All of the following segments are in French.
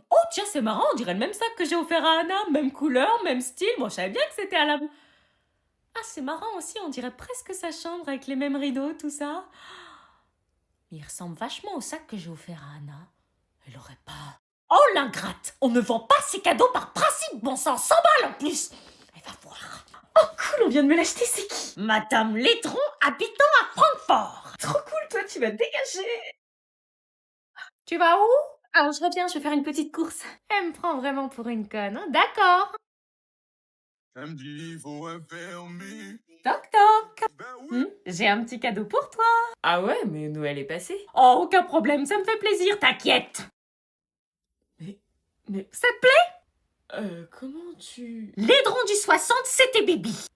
Oh tiens, c'est marrant, on dirait le même sac que j'ai offert à Anna. Même couleur, même style. Bon, je savais bien que c'était à la... Ah, c'est marrant aussi, on dirait presque sa chambre avec les mêmes rideaux, tout ça. Mais il ressemble vachement au sac que j'ai offert à Anna. Elle aurait pas... Oh l'ingrate! On ne vend pas ses cadeaux par principe, bon sang, 100 balles en plus! Elle va voir. Oh cool, on vient de me l'acheter, c'est qui? Madame Laitron, habitant à Francfort. Trop cool, toi, tu vas te dégager. Tu vas où? Alors je reviens, je vais faire une petite course. Elle me prend vraiment pour une conne, hein? D'accord. Elle me dit, il faut un permis. Toc toc. Ben oui. J'ai un petit cadeau pour toi. Ah ouais, mais Noël est passé. Oh, aucun problème, ça me fait plaisir, t'inquiète. Mais ça te plaît? Comment tu... L'aidron du 60, c'était Bibi.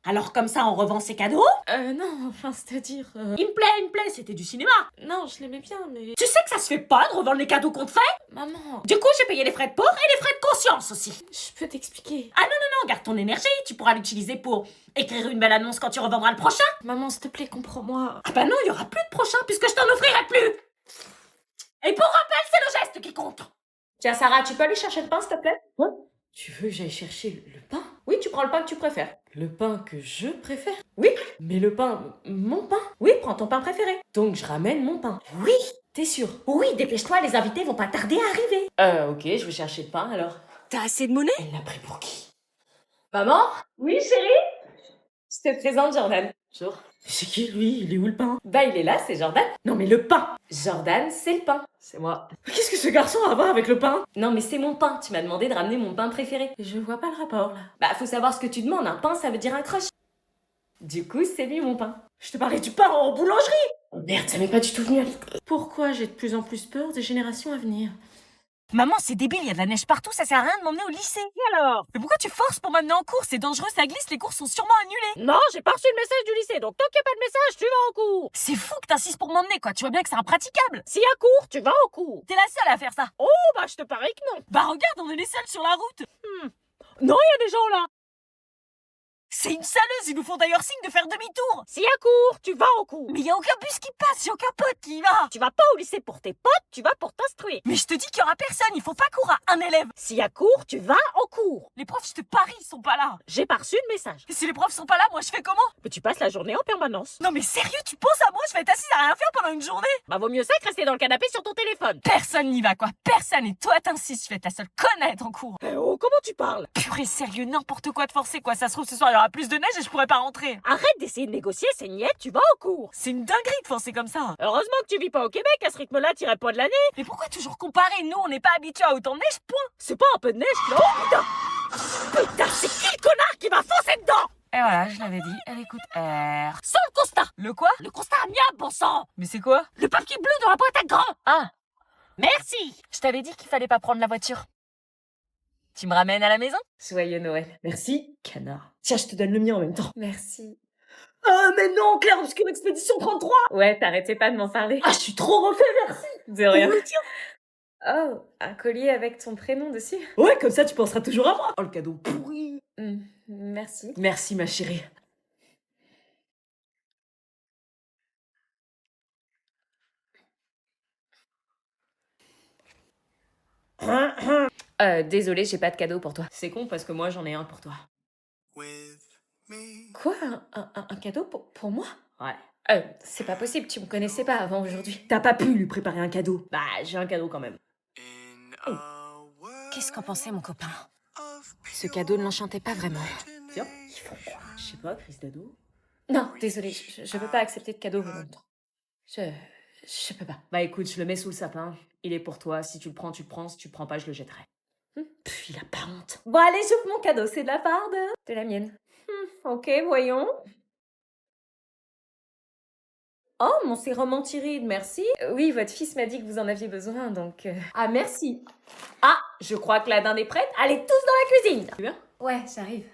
Alors comme ça, on revend ses cadeaux? Non, enfin, c'est-à-dire... Il me plaît, c'était du cinéma. Non, je l'aimais bien, mais... Tu sais que ça se fait pas de revendre les cadeaux qu'on te fait? Maman... Du coup, j'ai payé les frais de port et les frais de conscience aussi. Je peux t'expliquer. Ah non, garde ton énergie, tu pourras l'utiliser pour écrire une belle annonce quand tu revendras le prochain. Maman, s'il te plaît, comprends-moi. Ah bah non, il y aura plus de prochain puisque je t'en offrirai plus. Et pour rappel, c'est le geste qui compte. Tiens, Sarah, tu peux aller chercher le pain, s'il te plaît? Quoi? Tu veux que j'aille chercher le pain? Oui, tu prends le pain que tu préfères. Le pain que je préfère? Oui, mais le pain... Mon pain? Oui, prends ton pain préféré. Donc je ramène mon pain. Oui. T'es sûre? Oui, dépêche-toi, les invités vont pas tarder à arriver. Ok, je vais chercher le pain alors. T'as assez de monnaie? Elle l'a pris pour qui? Maman? Oui, chérie? Je te présente Jordan. Bonjour. C'est qui lui? Il est où le pain? Bah il est là, c'est Jordan. Non mais le pain! Jordan, c'est le pain. C'est moi. Qu'est-ce que ce garçon a à voir avec le pain? Non mais c'est mon pain, tu m'as demandé de ramener mon pain préféré. Je vois pas le rapport là. Bah faut savoir ce que tu demandes, un pain ça veut dire un crush. Du coup c'est lui mon pain. Je te parlais du pain en boulangerie! Oh merde, ça m'est pas du tout venu à l'idée. Pourquoi j'ai de plus en plus peur des générations à venir? Maman, c'est débile, il y a de la neige partout, ça sert à rien de m'emmener au lycée. Et alors? Mais pourquoi tu forces pour m'amener en cours? C'est dangereux, ça glisse, les cours sont sûrement annulés. Non, j'ai pas reçu le message du lycée, donc tant qu'il n'y a pas de message, tu vas en cours. C'est fou que t'insistes pour m'emmener, quoi. Tu vois bien que c'est impraticable. S'il y a cours, tu vas en cours. T'es la seule à faire ça. Oh, bah je te parie que non. Bah regarde, on est les seuls sur la route. Non, il y a des gens là. C'est une saleuse, ils nous font d'ailleurs signe de faire demi-tour. S'il y a cours, tu vas en cours. Mais il y a aucun bus qui passe, y a aucun pote qui y va. Tu vas pas au lycée pour tes potes, tu vas pour t'instruire. Mais je te dis qu'il y aura personne, il faut pas cours à un élève. S'il y a cours, tu vas en cours. Les profs, je te parie, ils sont pas là. J'ai pas reçu de message. Et si les profs sont pas là, moi je fais comment? Mais tu passes la journée en permanence. Non mais sérieux, tu penses à moi, je vais être assise à rien faire pendant une journée? Bah vaut mieux ça que rester dans le canapé sur ton téléphone. Personne n'y va quoi, personne, et toi t'insistes, je vais être la seule connaître en cours. Oh, comment tu parles? Purée, sérieux, n'importe quoi de forcer quoi, ça se trouve ce soir il y aura plus de neige et je pourrais pas rentrer. Arrête d'essayer de négocier, c'est niette, tu vas en cours. C'est une dinguerie de forcer comme ça. Heureusement que tu vis pas au Québec, à ce rythme-là, t'irais pas de l'année. Mais pourquoi toujours comparer? Nous, on n'est pas habitués à autant de neige, point. C'est pas un peu de neige, là? Oh putain! Putain, c'est qui le connard qui m'a foncé dedans? Et voilà, je l'avais dit, elle écoute R. Sans le constat! Le quoi? Le constat amiable, bon sang! Mais c'est quoi? Le papier bleu dans la boîte à gants! Ah! Merci! Je t'avais dit qu'il fallait pas prendre la voiture. Tu me ramènes à la maison? Joyeux Noël. Merci, canard. Tiens, je te donne le mien en même temps. Merci. Mais non, Claire Obscure Expédition 33! Ouais, t'arrêtais pas de m'en parler. Ah, je suis trop refait, merci! De rien. Oui, tiens. Oh, un collier avec ton prénom dessus? Ouais, comme ça tu penseras toujours à moi. Oh, le cadeau pourri. Merci. Merci, ma chérie. Désolée, j'ai pas de cadeau pour toi. C'est con parce que moi j'en ai un pour toi. With me. Quoi? Un cadeau pour moi? Ouais. C'est pas possible, tu me connaissais pas avant aujourd'hui. T'as pas pu lui préparer un cadeau. Bah, j'ai un cadeau quand même. In a world Qu'est-ce qu'en pensait mon copain? of Ce cadeau ne l'enchantait pas vraiment. Tiens, ils font quoi? Je sais pas, crise d'ado? Non, désolée, je veux pas accepter de cadeau venant de toi. Je peux pas. Bah écoute, je le mets sous le sapin. Il est pour toi. Si tu le prends, tu le prends. Si tu le prends pas, je le jetterai. Pff, il a pas honte. Bon, allez, j'ouvre mon cadeau. C'est de la part de la mienne. Ok, voyons. Oh, mon sérum anti-rides, merci. Oui, votre fils m'a dit que vous en aviez besoin, donc... Ah, merci. Ah, je crois que la dinde est prête. Allez, tous dans la cuisine. Tu bien? Ouais, j'arrive.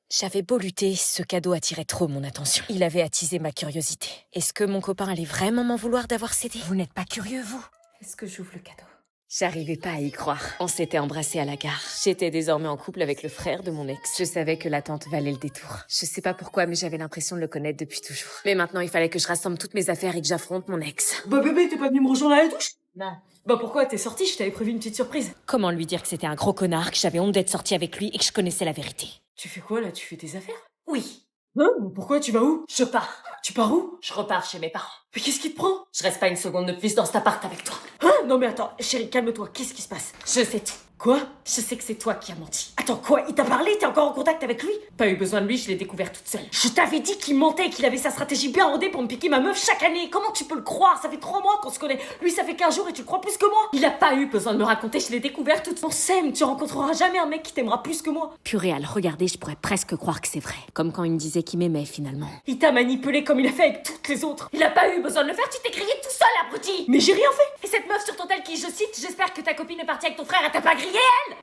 J'avais beau lutter, ce cadeau attirait trop mon attention. Il avait attisé ma curiosité. Est-ce que mon copain allait vraiment m'en vouloir d'avoir cédé? Vous n'êtes pas curieux, vous? Est-ce que j'ouvre le cadeau? J'arrivais pas à y croire. On s'était embrassés à la gare. J'étais désormais en couple avec le frère de mon ex. Je savais que l'attente valait le détour. Je sais pas pourquoi, mais j'avais l'impression de le connaître depuis toujours. Mais maintenant, il fallait que je rassemble toutes mes affaires et que j'affronte mon ex. Bah bébé, t'es pas venu me rejoindre à la douche? Non. Bah pourquoi t'es sortie? Je t'avais prévu une petite surprise. Comment lui dire que c'était un gros connard, que j'avais honte d'être sortie avec lui et que je connaissais la vérité? Tu fais quoi là? Tu fais tes affaires? Oui. Hein? Pourquoi? Tu vas où? Je pars. Tu pars où? Je repars chez mes parents. Mais qu'est-ce qui te prend? Je reste pas une seconde de plus dans cet appart avec toi. Hein? Non mais attends, chérie, calme-toi. Qu'est-ce qui se passe? Je sais tout. Quoi? Je sais que c'est toi qui as menti. Attends, quoi? Il t'a parlé? T'es encore en contact avec lui? Pas eu besoin de lui, je l'ai découvert toute seule. Je t'avais dit qu'il mentait et qu'il avait sa stratégie bien rodée pour me piquer ma meuf chaque année. Comment tu peux le croire? Ça fait 3 mois qu'on se connaît. Lui, ça fait 15 jours et tu le crois plus que moi. Il a pas eu besoin de me raconter, je l'ai découvert toute. On s'aime, tu rencontreras jamais un mec qui t'aimera plus que moi. Purée, à le regarder, je pourrais presque croire que c'est vrai. Comme quand il me disait qu'il m'aimait finalement. Il t'a manipulé comme il a fait avec toutes les autres. Il a pas eu besoin de le faire, tu t'es grillé tout seul, abruti. Mais j'ai rien fait. Et cette meuf sur ton tel qui, je cite, j'espère que ta copine est partie avec ton frère, elle t'a pas grillé elle?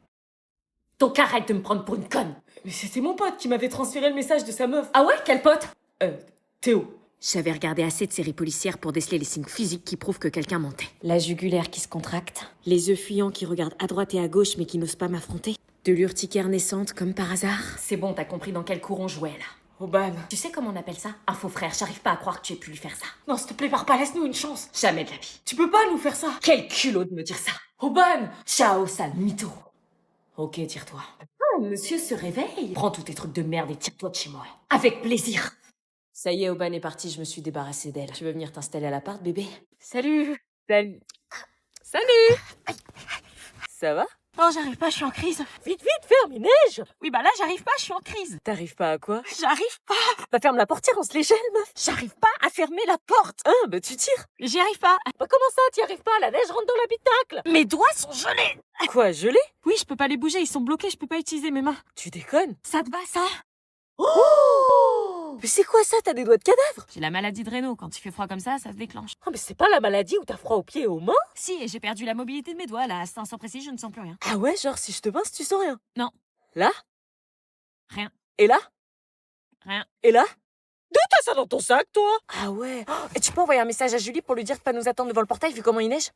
Donc arrête de me prendre pour une conne. Mais c'était mon pote qui m'avait transféré le message de sa meuf. Ah ouais? Quel pote? Théo. J'avais regardé assez de séries policières pour déceler les signes physiques qui prouvent que quelqu'un mentait. La jugulaire qui se contracte, les yeux fuyants qui regardent à droite et à gauche mais qui n'osent pas m'affronter, de l'urticaire naissante comme par hasard. C'est bon, t'as compris dans quel cours on jouait là. Aubane. Tu sais comment on appelle ça? Un faux frère, j'arrive pas à croire que tu aies pu lui faire ça. Non, s'il te plaît, pars pas, laisse-nous une chance. Jamais de la vie. Tu peux pas nous faire ça. Quel culot de me dire ça. Aubane. Ciao, sale mytho. Ok, tire-toi. Ah, monsieur se réveille. Prends tous tes trucs de merde et tire-toi de chez moi. Avec plaisir. Ça y est, Aubane est partie, je me suis débarrassée d'elle. Tu veux venir t'installer à l'appart, bébé? Salut. Salut. Ça va? Oh, j'arrive pas, je suis en crise. Vite, ferme, il neige. Oui, bah là, j'arrive pas, je suis en crise. T'arrives pas à quoi? J'arrive pas. Bah ferme la portière, on se les gèle, meuf. J'arrive pas à fermer la porte. Ah, bah tu tires. J'y arrive pas. Bah comment ça, t'y arrives pas? La neige rentre dans l'habitacle. Mes doigts sont gelés. Quoi, gelés? Oui, je peux pas les bouger, ils sont bloqués, je peux pas utiliser mes mains. Tu déconnes? Ça te va, ça? Oh! Mais c'est quoi ça? T'as des doigts de cadavre? J'ai la maladie de Raynaud. Quand il fait froid comme ça se déclenche. Oh, mais c'est pas la maladie où t'as froid aux pieds et aux mains? Si, et j'ai perdu la mobilité de mes doigts. Là, à cet instant précis, je ne sens plus rien. Ah ouais, genre si je te pince, tu sens rien? Non. Là? Rien. Et là? Rien. Et là? D'où t'as ça dans ton sac, toi? Ah ouais. Oh, et tu peux envoyer un message à Julie pour lui dire de pas nous attendre devant le portail vu comment il neige?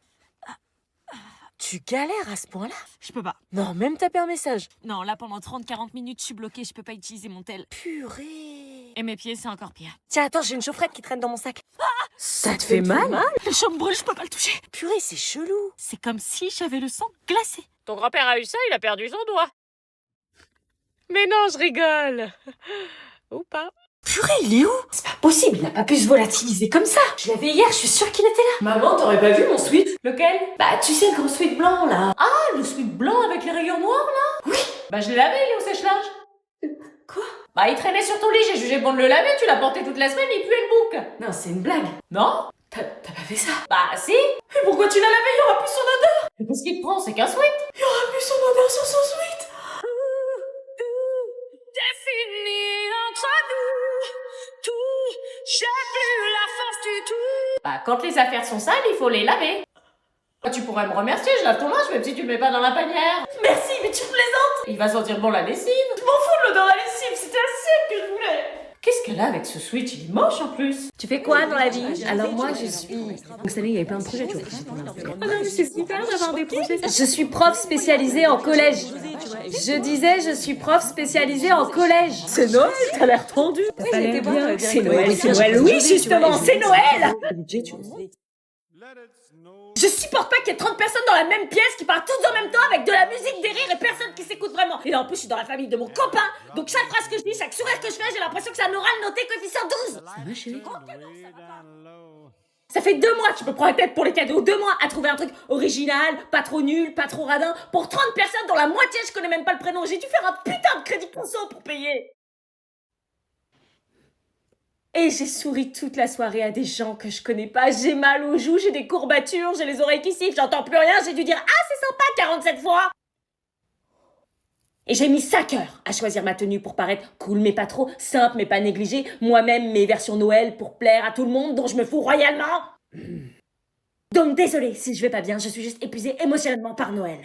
Tu galères à ce point-là? Je peux pas. Non, même taper un message. Non, là, pendant 30-40 minutes, je suis bloquée, je peux pas utiliser mon tel. Purée. Et mes pieds, c'est encore pire. Tiens, attends, j'ai une chaufferette qui traîne dans mon sac. Ah, ça te fait mal? Le champ me brûle, je peux pas le toucher. Purée, c'est chelou. C'est comme si j'avais le sang glacé. Ton grand-père a eu ça, il a perdu son doigt. Mais non, je rigole. Ou pas. Purée, il est où? C'est pas possible, il n'a pas pu se volatiliser comme ça. Je l'avais hier, je suis sûre qu'il était là. Maman, t'aurais pas vu mon sweat? Lequel? Bah, tu sais, le gros sweat blanc, là. Ah, le sweat blanc avec les rayures noires, là? Oui. Bah, je l'ai lavé, il est au sèche-linge. Quoi? Bah, il traînait sur ton lit, j'ai jugé bon de le laver, tu l'as porté toute la semaine, il puait le bouc. Non, c'est une blague. Non? T'as pas fait ça? Bah, si. Et pourquoi tu l'as lavé? Il y aura plus son odeur. Mais qu'est-ce qu'il te prend? C'est qu'un sweat. Il y aura plus son odeur sur son sweat. Défini entre nous, tout, j'ai plus la force du tout. Bah, quand les affaires sont sales, il faut les laver. Tu pourrais me remercier, je lave ton linge, même si tu le mets pas dans la panière. Merci, mais tu plaisantes. Il va sentir bon la lessive. Je m'en fous de l'odeur de la lessive, c'était la sienne que je voulais. Qu'est-ce qu'elle a avec ce switch? Il est moche en plus. Tu fais quoi dans la vie? Alors moi je suis... Vous savez, il y avait plein de projets, tu vois. Oh non, mais c'est super d'avoir des projets. Je suis prof spécialisée en collège. Je disais, je suis prof spécialisée en collège. C'est Noël, t'as l'air tendu. T'as pas l'air bien. C'est Noël, oui justement, c'est Noël. Je supporte pas qu'il y ait 30 personnes dans la même pièce qui parlent toutes en même temps avec de la musique, des rires et personne qui s'écoute vraiment. Et là, en plus, je suis dans la famille de mon copain, donc chaque phrase que je dis, chaque sourire que je fais, j'ai l'impression que c'est un oral noté coefficient 12. Ça va, chérie? Ça fait 2 mois que je me prends la tête pour les cadeaux, 2 mois à trouver un truc original, pas trop nul, pas trop radin, pour 30 personnes dont la moitié je connais même pas le prénom. J'ai dû faire un putain de crédit conso pour payer. Et j'ai souri toute la soirée à des gens que je connais pas, j'ai mal aux joues, j'ai des courbatures, j'ai les oreilles qui sifflent, j'entends plus rien, j'ai dû dire « Ah, c'est sympa 47 fois !» Et j'ai mis 5 heures à choisir ma tenue pour paraître cool mais pas trop, simple mais pas négligée, moi-même mes versions Noël pour plaire à tout le monde dont je me fous royalement. Donc désolée si je vais pas bien, je suis juste épuisée émotionnellement par Noël.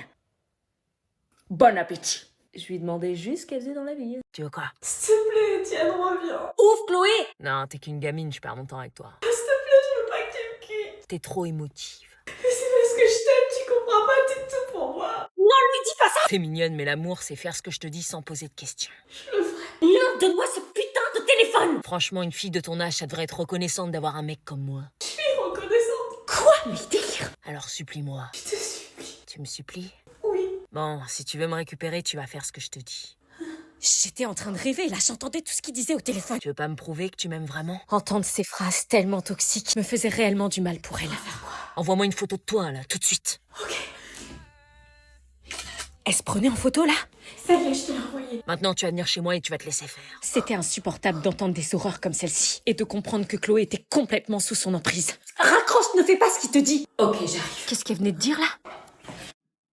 Bon appétit. Je lui demandais juste ce qu'elle faisait dans la vie. Tu veux quoi? S'il te plaît, Étienne, reviens. Ouf, Chloé! Non, t'es qu'une gamine, je perds mon temps avec toi. S'il te plaît, je veux pas que tu me quittes. T'es trop émotive. Mais c'est parce que je t'aime, tu comprends pas, t'es tout pour moi. Non, lui dis pas ça! T'es mignonne, mais l'amour, c'est faire ce que je te dis sans poser de questions. Je le ferai. Non, donne-moi ce putain de téléphone! Franchement, une fille de ton âge, ça devrait être reconnaissante d'avoir un mec comme moi. Je suis reconnaissante. Quoi? Mais délire! Alors supplie-moi. Je te supplie. Tu me supplies? Oui. Bon, si tu veux me récupérer, tu vas faire ce que je te dis. J'étais en train de rêver, là, j'entendais tout ce qu'il disait au téléphone. Tu veux pas me prouver que tu m'aimes vraiment? Entendre ces phrases tellement toxiques me faisait réellement du mal pour elle. Envoie-moi une photo de toi, là, tout de suite. Ok. Elle se prenait en photo, là? Ça y est, je te l'ai envoyé. Maintenant, tu vas venir chez moi et tu vas te laisser faire. C'était insupportable d'entendre des horreurs comme celle-ci et de comprendre que Chloé était complètement sous son emprise. Raccroche, ne fais pas ce qu'il te dit. Ok, j'arrive. Qu'est-ce qu'elle venait de dire, là?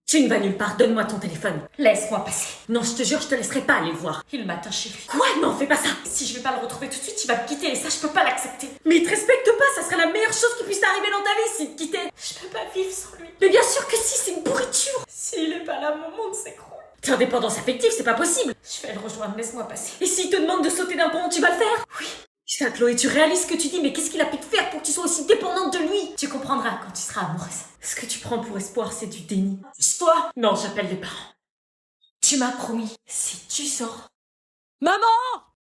Tu ne vas nulle part, donne-moi ton téléphone. Laisse-moi passer. Non, je te jure, je te laisserai pas aller le voir. Il m'attend chez lui. Quoi? Non, fais pas ça. Si je vais pas le retrouver tout de suite, il va me quitter et ça, je peux pas l'accepter. Mais il te respecte pas, ça serait la meilleure chose qui puisse t'arriver dans ta vie s'il te quittait. Je peux pas vivre sans lui. Mais bien sûr que si, c'est une pourriture. S'il est pas là, mon monde s'écroule. T'es en dépendance affective, c'est pas possible. Je vais le rejoindre, laisse-moi passer. Et s'il te demande de sauter d'un pont, tu vas le faire? Oui. Putain, Chloé, tu réalises ce que tu dis, mais qu'est-ce qu'il a pu te faire pour que tu sois aussi dépendante de lui? Tu comprendras quand tu seras amoureuse. Ce que tu prends pour espoir, c'est du déni. C'est toi? Non, j'appelle les parents. Tu m'as promis, si tu sors... Maman!